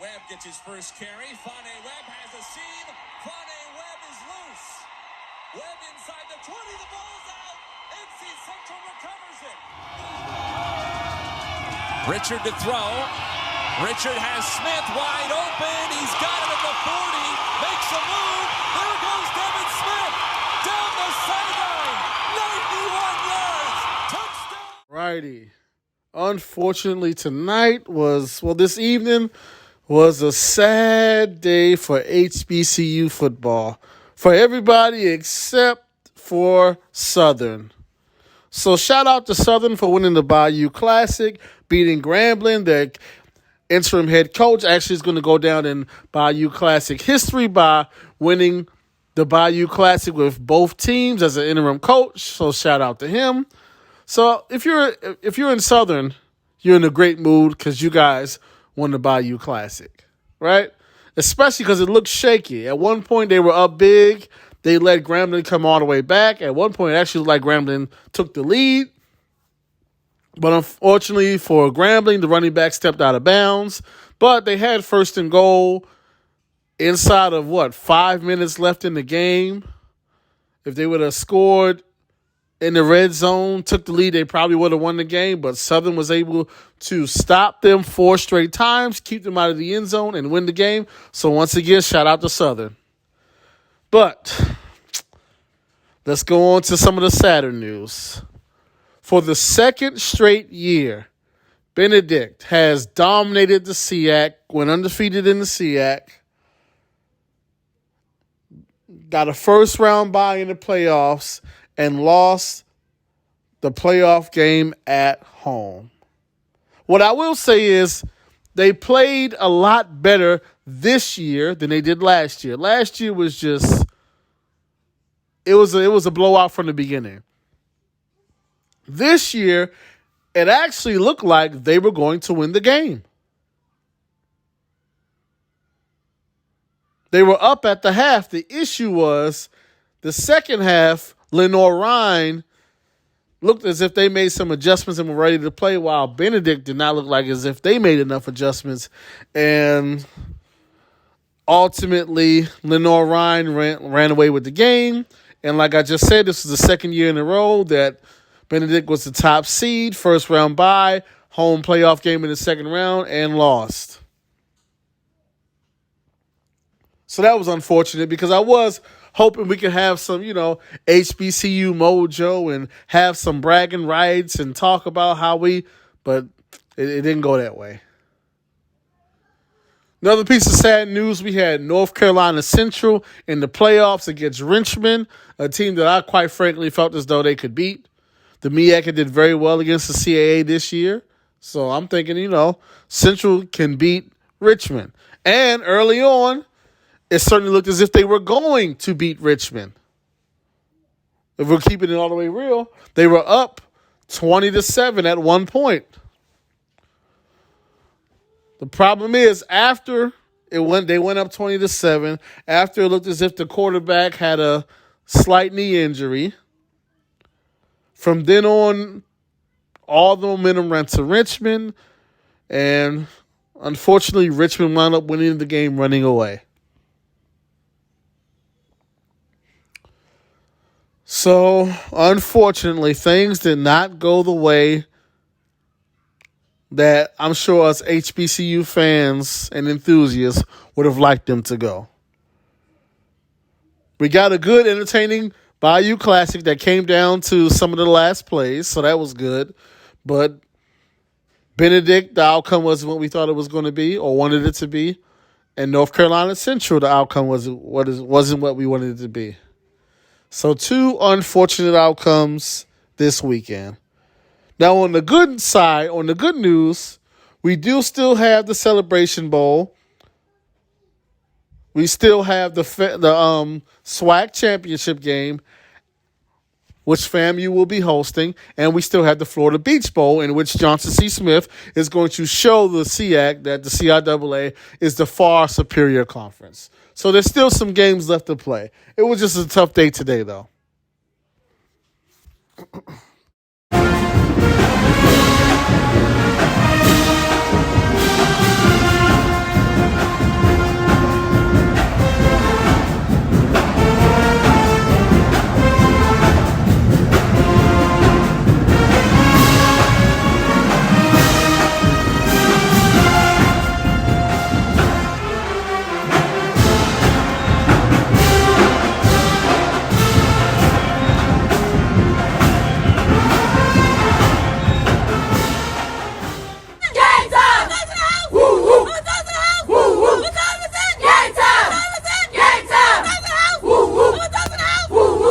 Webb gets his first carry. Webb has a seam. Webb is loose. Webb inside the 20. The ball's out. NC Central recovers it. Richard to throw. Richard has Smith wide open. He's got it at the 40. Makes a move. There goes Devin Smith. Down the sideline. 91 yards. Touchdown. Righty. Unfortunately, this evening was a sad day for HBCU football. For everybody except for Southern. So shout out to Southern for winning the Bayou Classic, beating Grambling. Their interim head coach actually is going to go down in Bayou Classic history by winning the Bayou Classic with both teams as an interim coach. So shout out to him. So if you're in Southern, you're in a great mood because you guys won the Bayou Classic, right? Especially because it looked shaky. At one point, they were up big. They let Grambling come all the way back. At one point, it actually looked like Grambling took the lead. But unfortunately for Grambling, the running back stepped out of bounds. But they had first and goal inside of, 5 minutes left in the game. If they would have scored in the red zone, took the lead, they probably would have won the game, but Southern was able to stop them 4 straight times, keep them out of the end zone, and win the game. So once again, shout out to Southern. But let's go on to some of the sadder news. For the second straight year, Benedict has dominated the SEAC, went undefeated in the SEAC, got a first-round bye in the playoffs, and lost the playoff game at home. What I will say is they played a lot better this year than they did last year. Last year was just it was a blowout from the beginning. This year, it actually looked like they were going to win the game. They were up at the half. The issue was the second half, Lenore Ryan looked as if they made some adjustments and were ready to play, while Benedict did not look like as if they made enough adjustments. And ultimately, Lenore Ryan ran away with the game. And like I just said, this is the second year in a row that Benedict was the top seed, first round bye, home playoff game in the second round, and lost. So that was unfortunate because I was hoping we could have some, HBCU mojo and have some bragging rights and talk about but it didn't go that way. Another piece of sad news, we had North Carolina Central in the playoffs against Richmond, a team that I quite frankly felt as though they could beat. The MEAC did very well against the CAA this year. So I'm thinking, Central can beat Richmond. And early on, it certainly looked as if they were going to beat Richmond. If we're keeping it all the way real, they were up 20-7 at one point. The problem is after they went up 20-7, after it looked as if the quarterback had a slight knee injury. From then on, all the momentum ran to Richmond, and unfortunately, Richmond wound up winning the game running away. So, unfortunately, things did not go the way that I'm sure us HBCU fans and enthusiasts would have liked them to go. We got a good, entertaining Bayou Classic that came down to some of the last plays, so that was good. But Benedict, the outcome wasn't what we thought it was going to be or wanted it to be. And North Carolina Central, the outcome wasn't what we wanted it to be. So 2 unfortunate outcomes this weekend. Now on the good side, on the good news, we do still have the Celebration Bowl. We still have the SWAC championship game, which FAMU will be hosting, and we still have the Florida Beach Bowl, in which Johnson C. Smith is going to show the SEAC that the CIAA is the far superior conference. So there's still some games left to play. It was just a tough day today, though.